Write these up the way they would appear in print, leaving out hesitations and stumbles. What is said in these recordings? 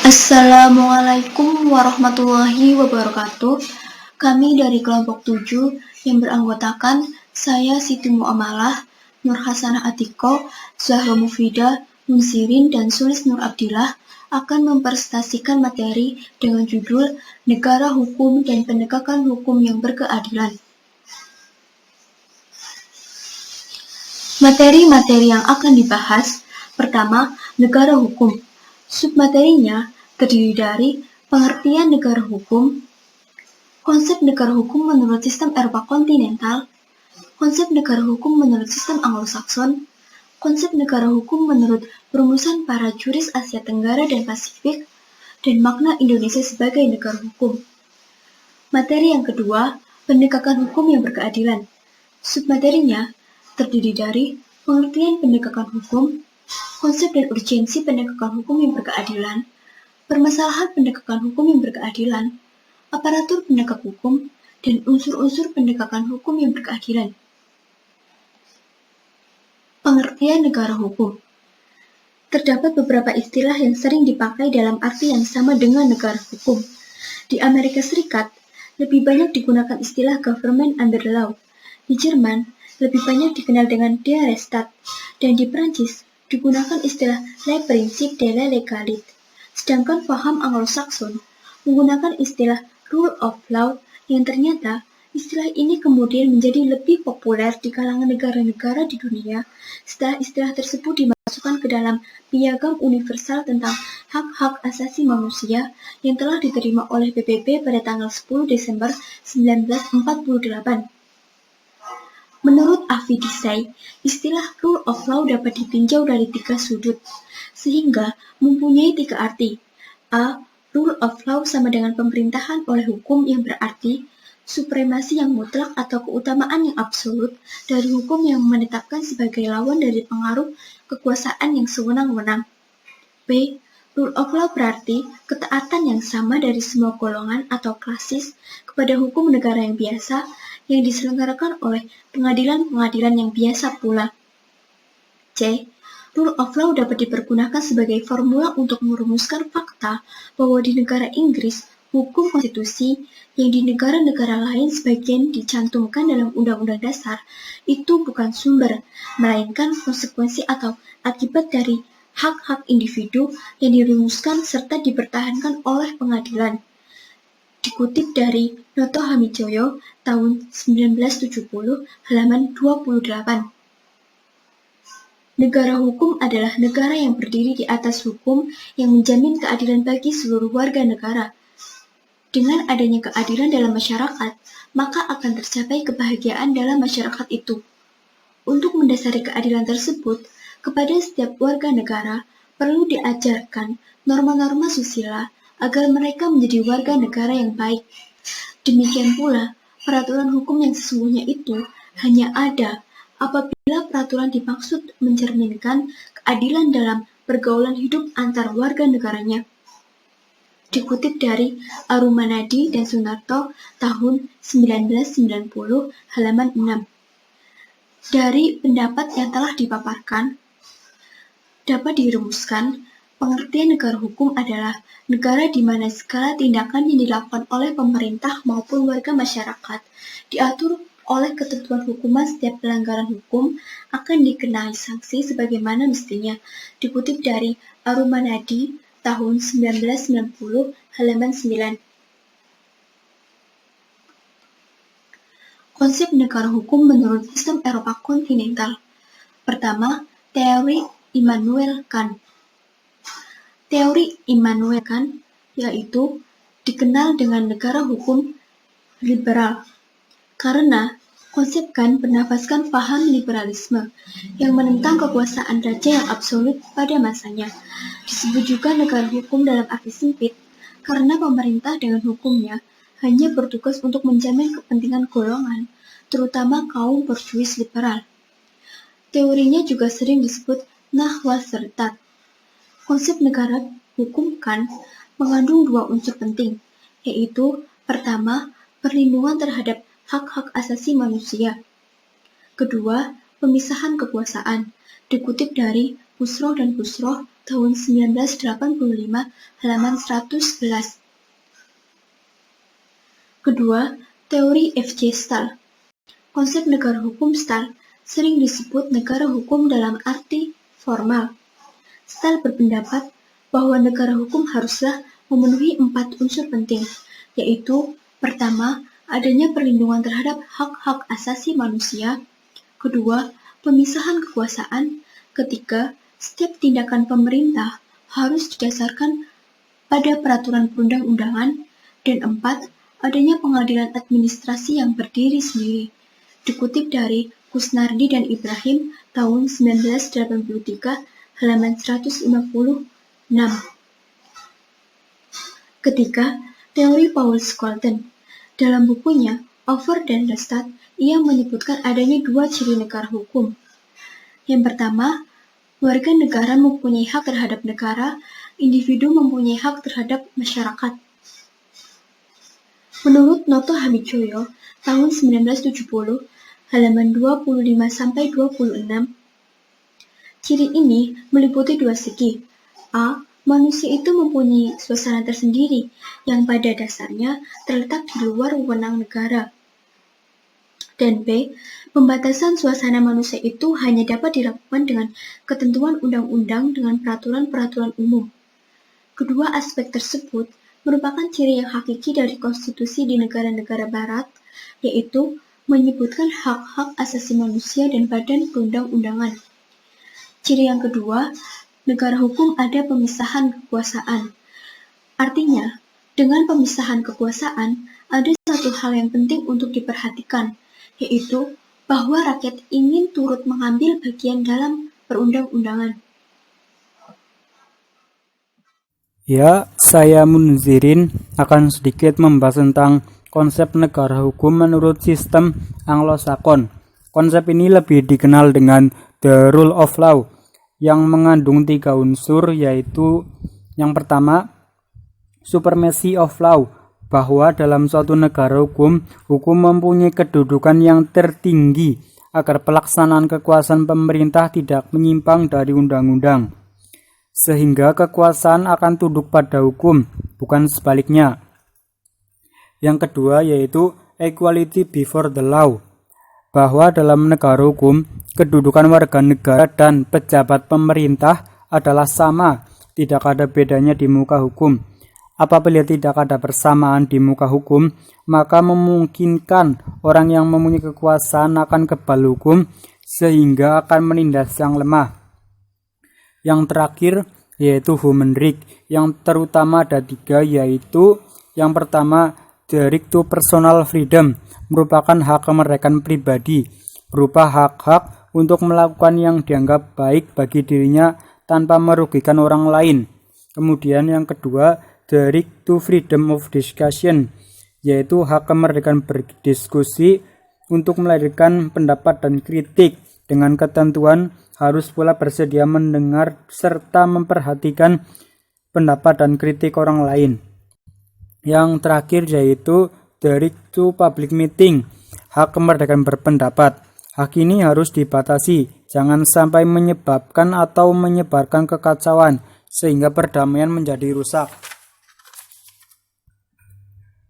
Assalamualaikum warahmatullahi wabarakatuh. Kami dari kelompok 7 yang beranggotakan saya Siti Muamalah, Nur Hasanah Atiko, Zahra Mufidah, Munsirin, dan Sulis Nur Abdillah akan mempresentasikan materi dengan judul Negara Hukum dan Penegakan Hukum yang Berkeadilan. Materi-materi yang akan dibahas: pertama, negara hukum. Submaterinya terdiri dari pengertian negara hukum, konsep negara hukum menurut sistem Eropa kontinental, konsep negara hukum menurut sistem Anglo-Sakson, konsep negara hukum menurut perumusan para juris Asia Tenggara dan Pasifik, dan makna Indonesia sebagai negara hukum. Materi yang kedua, penegakan hukum yang berkeadilan. Submaterinya terdiri dari pengertian penegakan hukum, konsep dan urgensi penegakan hukum yang berkeadilan, permasalahan penegakan hukum yang berkeadilan, aparatur penegak hukum, dan unsur-unsur penegakan hukum yang berkeadilan. Pengertian negara hukum. Terdapat beberapa istilah yang sering dipakai dalam arti yang sama dengan negara hukum. Di Amerika Serikat, lebih banyak digunakan istilah government under law. Di Jerman, lebih banyak dikenal dengan der Rechtsstaat, dan di Perancis digunakan istilah le principe de la légalité. Sedangkan paham Anglo-Sakson menggunakan istilah rule of law yang ternyata istilah ini kemudian menjadi lebih populer di kalangan negara-negara di dunia setelah istilah tersebut dimasukkan ke dalam Piagam Universal tentang Hak-Hak Asasi Manusia yang telah diterima oleh PBB pada tanggal 10 Desember 1948. Menurut Avi Disay, istilah rule of law dapat ditinjau dari 3 sudut, sehingga mempunyai 3 arti. A. Rule of law sama dengan pemerintahan oleh hukum yang berarti supremasi yang mutlak atau keutamaan yang absolut dari hukum yang menetapkan sebagai lawan dari pengaruh kekuasaan yang sewenang-wenang. B. Rule of law berarti ketaatan yang sama dari semua golongan atau klasis kepada hukum negara yang biasa yang diselenggarakan oleh pengadilan-pengadilan yang biasa pula. C. Rule of law dapat dipergunakan sebagai formula untuk merumuskan fakta bahwa di negara Inggris, hukum konstitusi yang di negara-negara lain sebagian dicantumkan dalam Undang-Undang Dasar itu bukan sumber, melainkan konsekuensi atau akibat dari hak-hak individu yang dirumuskan serta dipertahankan oleh pengadilan. Dikutip dari Noto Hamijoyo tahun 1970, halaman 28. Negara hukum adalah negara yang berdiri di atas hukum yang menjamin keadilan bagi seluruh warga negara. Dengan adanya keadilan dalam masyarakat, maka akan tercapai kebahagiaan dalam masyarakat itu. Untuk mendasari keadilan tersebut, kepada setiap warga negara perlu diajarkan norma-norma susila agar mereka menjadi warga negara yang baik. Demikian pula, peraturan hukum yang sesungguhnya itu hanya ada apabila peraturan dimaksud mencerminkan keadilan dalam pergaulan hidup antar warga negaranya. Dikutip dari Arumanadi dan Sunarto tahun 1990, halaman 6. Dari pendapat yang telah dipaparkan, dapat dirumuskan, pengertian negara hukum adalah negara di mana segala tindakan yang dilakukan oleh pemerintah maupun warga masyarakat diatur oleh ketentuan hukuman. Setiap pelanggaran hukum akan dikenai sanksi sebagaimana mestinya. Dikutip dari Arumanadi tahun 1990, halaman 9. Konsep negara hukum menurut sistem Eropa kontinental. Pertama, teori Immanuel Kant. Teori Immanuel Kant yaitu dikenal dengan negara hukum liberal, karena konsep Kant bernafaskan paham liberalisme yang menentang kekuasaan raja yang absolut pada masanya. Disebut juga negara hukum dalam arti sempit karena pemerintah dengan hukumnya hanya bertugas untuk menjamin kepentingan golongan, terutama kaum borjuis liberal. Teorinya juga sering disebut Nahwasertat. Konsep negara hukum Kant mengandung 2 unsur penting, yaitu pertama, perlindungan terhadap hak-hak asasi manusia. Kedua, pemisahan kekuasaan. Dikutip dari Busroh dan Busroh tahun 1985 halaman 111. Kedua, teori F.J. Stahl. Konsep negara hukum Stahl sering disebut negara hukum dalam arti formal. Stahl berpendapat bahwa negara hukum haruslah memenuhi 4 unsur penting, yaitu pertama, adanya perlindungan terhadap hak-hak asasi manusia. Kedua, pemisahan kekuasaan. Ketiga, setiap tindakan pemerintah harus didasarkan pada peraturan perundang-undangan. Dan 4, adanya pengadilan administrasi yang berdiri sendiri. Dikutip dari Kusnardi dan Ibrahim tahun 1983 halaman 156. Ketiga, teori Paul Scholten. Dalam bukunya Over den Rechtsstaat, ia menyebutkan adanya 2 ciri negara hukum. Yang pertama, warga negara mempunyai hak terhadap negara, individu mempunyai hak terhadap masyarakat. Menurut Noto Hamijoyo tahun 1970 halaman 25-26, ciri ini meliputi 2 segi. A. Manusia itu mempunyai suasana tersendiri yang pada dasarnya terletak di luar wewenang negara. Dan B. Pembatasan suasana manusia itu hanya dapat dilakukan dengan ketentuan undang-undang dengan peraturan-peraturan umum. Kedua aspek tersebut merupakan ciri yang hakiki dari konstitusi di negara-negara barat, yaitu menyebutkan hak-hak asasi manusia dan badan perundang-undangan. Ciri yang kedua, negara hukum ada pemisahan kekuasaan. Artinya, dengan pemisahan kekuasaan, ada satu hal yang penting untuk diperhatikan, yaitu bahwa rakyat ingin turut mengambil bagian dalam perundang-undangan. Ya, saya Munzirin akan sedikit membahas tentang konsep negara hukum menurut sistem Anglo-Sakon. Konsep ini lebih dikenal dengan the rule of law, yang mengandung 3 unsur, yaitu yang pertama, supremacy of law, bahwa dalam suatu negara hukum mempunyai kedudukan yang tertinggi agar pelaksanaan kekuasaan pemerintah tidak menyimpang dari undang-undang, sehingga kekuasaan akan tunduk pada hukum, bukan sebaliknya. Yang kedua yaitu equality before the law, bahwa dalam negara hukum, kedudukan warga negara dan pejabat pemerintah adalah sama, tidak ada bedanya di muka hukum. Apabila tidak ada persamaan di muka hukum, maka memungkinkan orang yang mempunyai kekuasaan akan kebal hukum, sehingga akan menindas yang lemah. Yang terakhir yaitu human right, yang terutama ada 3, yaitu yang pertama, the right to personal freedom, merupakan hak kemerdekaan pribadi, berupa hak-hak untuk melakukan yang dianggap baik bagi dirinya tanpa merugikan orang lain. Kemudian yang kedua, the right to freedom of discussion, yaitu hak kemerdekaan berdiskusi untuk melahirkan pendapat dan kritik, dengan ketentuan harus pula bersedia mendengar serta memperhatikan pendapat dan kritik orang lain. Yang terakhir yaitu the right to public meeting, hak kemerdekaan berpendapat. Hak ini harus dibatasi, jangan sampai menyebabkan atau menyebarkan kekacauan, sehingga perdamaian menjadi rusak.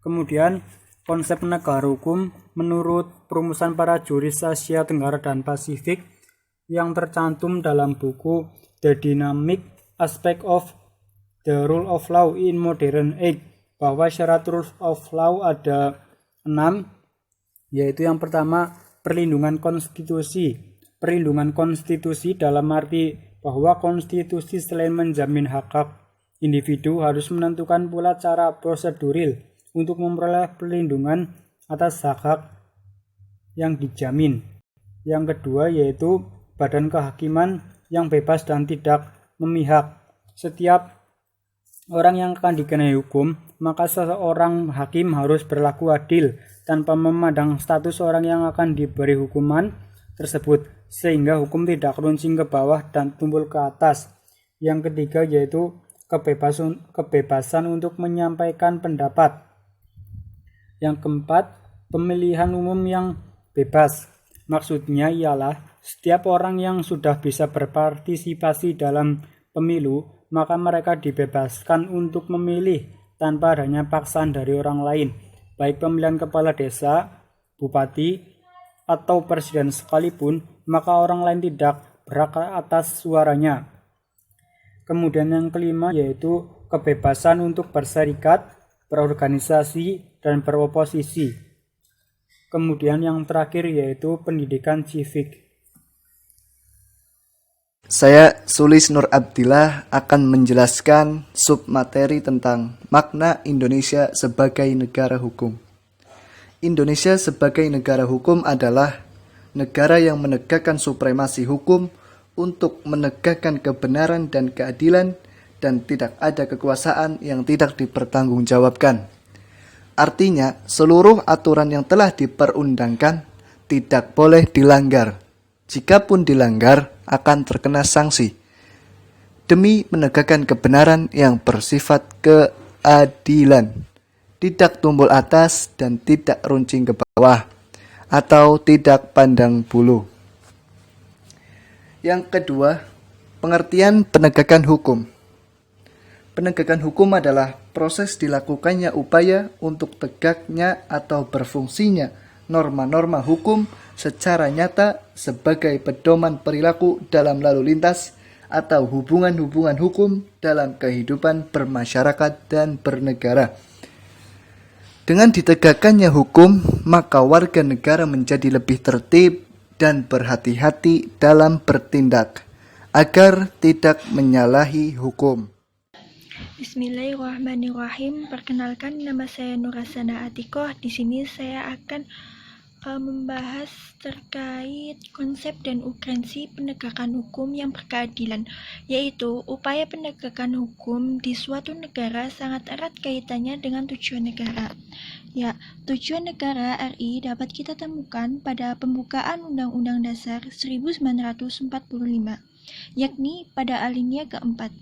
Kemudian, konsep negara hukum menurut perumusan para juris Asia Tenggara dan Pasifik yang tercantum dalam buku The Dynamic Aspect of the Rule of Law in Modern Age, bahwa syarat rule of law ada 6, yaitu yang pertama, perlindungan konstitusi. Perlindungan konstitusi dalam arti bahwa konstitusi selain menjamin hak-hak individu harus menentukan pula cara prosedural untuk memperoleh perlindungan atas hak-hak yang dijamin. Yang kedua yaitu badan kehakiman yang bebas dan tidak memihak. Setiap orang yang akan dikenai hukum, maka seorang hakim harus berlaku adil tanpa memandang status orang yang akan diberi hukuman tersebut, sehingga hukum tidak runcing ke bawah dan tumpul ke atas. Yang ketiga yaitu kebebasan untuk menyampaikan pendapat. Yang keempat, pemilihan umum yang bebas. Maksudnya ialah setiap orang yang sudah bisa berpartisipasi dalam pemilu, maka mereka dibebaskan untuk memilih tanpa adanya paksaan dari orang lain, baik pemilihan kepala desa, bupati, atau presiden sekalipun, maka orang lain tidak berhak atas suaranya. Kemudian yang kelima yaitu kebebasan untuk berserikat, berorganisasi, dan beroposisi. Kemudian yang terakhir yaitu pendidikan civic. Saya Sulis Nur Abdillah akan menjelaskan submateri tentang makna Indonesia sebagai negara hukum. Indonesia sebagai negara hukum adalah negara yang menegakkan supremasi hukum untuk menegakkan kebenaran dan keadilan dan tidak ada kekuasaan yang tidak dipertanggungjawabkan. Artinya, seluruh aturan yang telah diperundangkan tidak boleh dilanggar. Jikapun dilanggar, akan terkena sanksi. Demi menegakkan kebenaran yang bersifat keadilan, tidak tumpul atas dan tidak runcing ke bawah, atau tidak pandang bulu. Yang kedua, pengertian penegakan hukum. Penegakan hukum adalah proses dilakukannya upaya untuk tegaknya atau berfungsinya norma-norma hukum secara nyata sebagai pedoman perilaku dalam lalu lintas atau hubungan-hubungan hukum dalam kehidupan bermasyarakat dan bernegara. Dengan ditegakkannya hukum, maka warga negara menjadi lebih tertib dan berhati-hati dalam bertindak agar tidak menyalahi hukum. Bismillahirrahmanirrahim. Perkenalkan, nama saya Nurasana Atikoh. Di sini saya akan membahas terkait konsep dan urgensi penegakan hukum yang berkeadilan, yaitu upaya penegakan hukum di suatu negara sangat erat kaitannya dengan tujuan negara. Ya, tujuan negara RI dapat kita temukan pada pembukaan Undang-Undang Dasar 1945, yakni pada alinea keempat,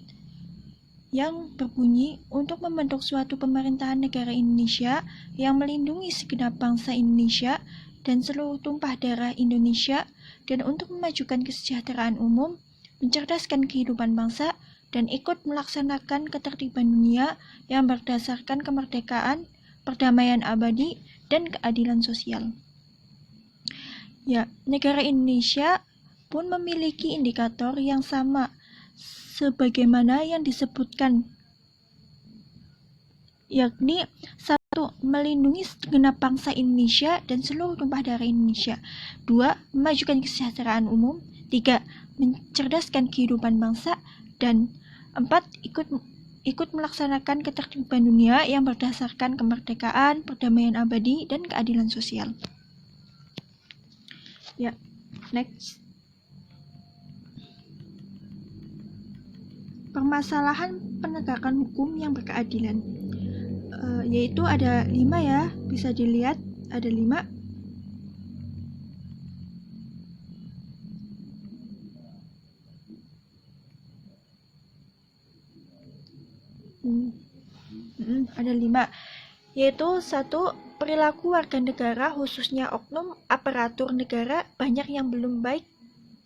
yang berbunyi untuk membentuk suatu pemerintahan negara Indonesia yang melindungi segenap bangsa Indonesia dan seluruh tumpah darah Indonesia, dan untuk memajukan kesejahteraan umum, mencerdaskan kehidupan bangsa, dan ikut melaksanakan ketertiban dunia yang berdasarkan kemerdekaan, perdamaian abadi, dan keadilan sosial. Ya, negara Indonesia pun memiliki indikator yang sama sebagaimana yang disebutkan, yakni 1. Melindungi segenap bangsa Indonesia dan seluruh tumpah darah Indonesia. 2. Memajukan kesejahteraan umum. 3. Mencerdaskan kehidupan bangsa. Dan 4. Ikut melaksanakan ketertiban dunia yang berdasarkan kemerdekaan, perdamaian abadi, dan keadilan sosial. Ya, next. Permasalahan penegakan hukum yang berkeadilan, yaitu ada 5 ya, bisa dilihat ada 5. Ada 5, yaitu 1. Perilaku warga negara khususnya oknum aparatur negara banyak yang belum baik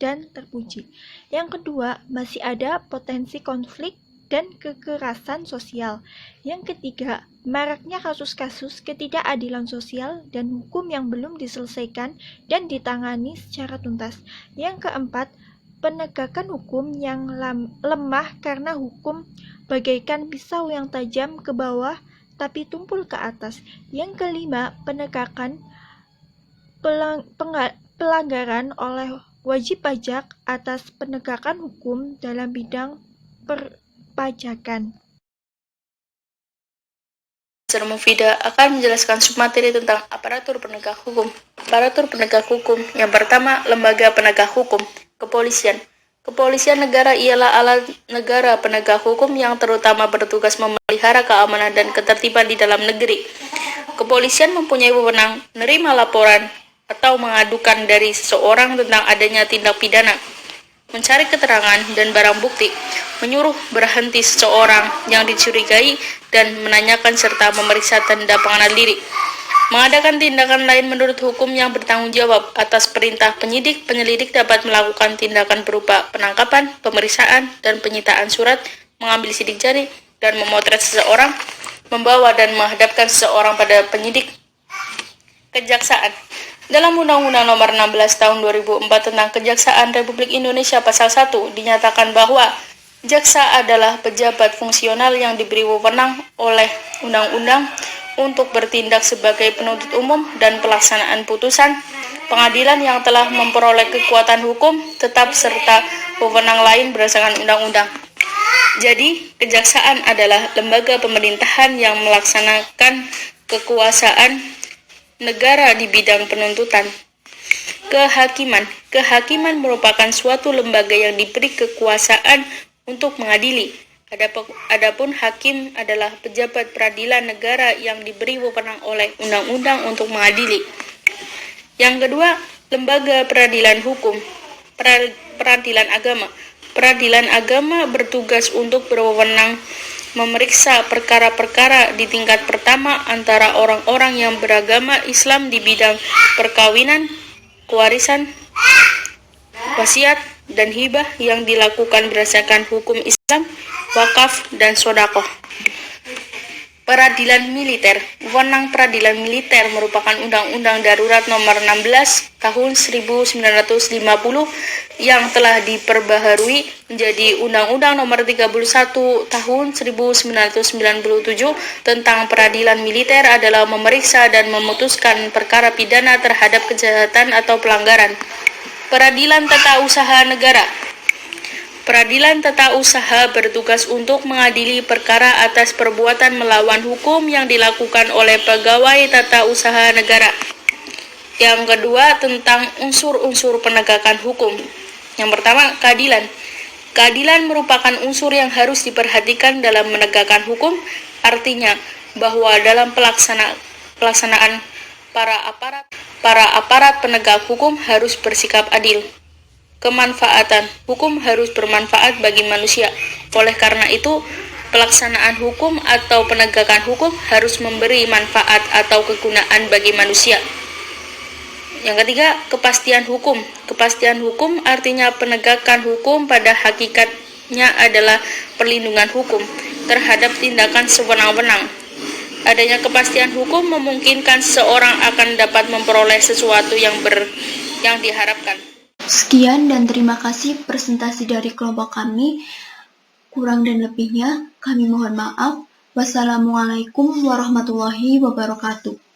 dan terpuji. Yang kedua, masih ada potensi konflik dan kekerasan sosial. Yang ketiga, maraknya kasus-kasus ketidakadilan sosial dan hukum yang belum diselesaikan dan ditangani secara tuntas. Yang keempat, penegakan hukum yang lemah karena hukum bagaikan pisau yang tajam ke bawah tapi tumpul ke atas. Yang kelima, penegakan pelanggaran oleh wajib pajak atas penegakan hukum dalam bidang perpajakan. Mr. Mufida akan menjelaskan submateri tentang aparatur penegak hukum. Aparatur penegak hukum yang pertama, lembaga penegak hukum, kepolisian. Kepolisian negara ialah alat negara penegak hukum yang terutama bertugas memelihara keamanan dan ketertiban di dalam negeri. Kepolisian mempunyai wewenang menerima laporan atau mengadukan dari seseorang tentang adanya tindak pidana, mencari keterangan dan barang bukti, menyuruh berhenti seseorang yang dicurigai dan menanyakan serta memeriksa tanda pengenal diri. Mengadakan tindakan lain menurut hukum yang bertanggung jawab atas perintah penyidik, penyelidik dapat melakukan tindakan berupa penangkapan, pemeriksaan, dan penyitaan surat, mengambil sidik jari, dan memotret seseorang, membawa dan menghadapkan seseorang pada penyidik. Kejaksaan. Dalam Undang-Undang Nomor 16 Tahun 2004 tentang Kejaksaan Republik Indonesia Pasal 1 dinyatakan bahwa jaksa adalah pejabat fungsional yang diberi wewenang oleh undang-undang untuk bertindak sebagai penuntut umum dan pelaksanaan putusan pengadilan yang telah memperoleh kekuatan hukum tetap serta wewenang lain berdasarkan undang-undang. Jadi, kejaksaan adalah lembaga pemerintahan yang melaksanakan kekuasaan negara di bidang penuntutan. Kehakiman. Kehakiman merupakan suatu lembaga yang diberi kekuasaan untuk mengadili. Adapun hakim adalah pejabat peradilan negara yang diberi wewenang oleh undang-undang untuk mengadili. Yang kedua, lembaga peradilan hukum. Peradilan agama. Peradilan agama bertugas untuk berwenang memeriksa perkara-perkara di tingkat pertama antara orang-orang yang beragama Islam di bidang perkawinan, kewarisan, wasiat, dan hibah yang dilakukan berdasarkan hukum Islam, wakaf, dan sedekah. Peradilan militer. Wewenang peradilan militer merupakan Undang-Undang Darurat Nomor 16 Tahun 1950 yang telah diperbaharui menjadi Undang-Undang Nomor 31 Tahun 1997 tentang peradilan militer adalah memeriksa dan memutuskan perkara pidana terhadap kejahatan atau pelanggaran. Peradilan Tata Usaha Negara. Peradilan tata usaha bertugas untuk mengadili perkara atas perbuatan melawan hukum yang dilakukan oleh pegawai tata usaha negara. Yang kedua, tentang unsur-unsur penegakan hukum. Yang pertama, keadilan. Keadilan merupakan unsur yang harus diperhatikan dalam menegakkan hukum, artinya bahwa dalam pelaksanaan para aparat penegak hukum harus bersikap adil. Kemanfaatan. Hukum harus bermanfaat bagi manusia. Oleh karena itu, pelaksanaan hukum atau penegakan hukum harus memberi manfaat atau kegunaan bagi manusia. Yang ketiga, kepastian hukum. Kepastian hukum artinya penegakan hukum pada hakikatnya adalah perlindungan hukum terhadap tindakan sewenang-wenang. Adanya kepastian hukum memungkinkan seseorang akan dapat memperoleh sesuatu yang diharapkan. Sekian dan terima kasih presentasi dari kelompok kami. Kurang dan lebihnya kami mohon maaf. Wassalamualaikum warahmatullahi wabarakatuh.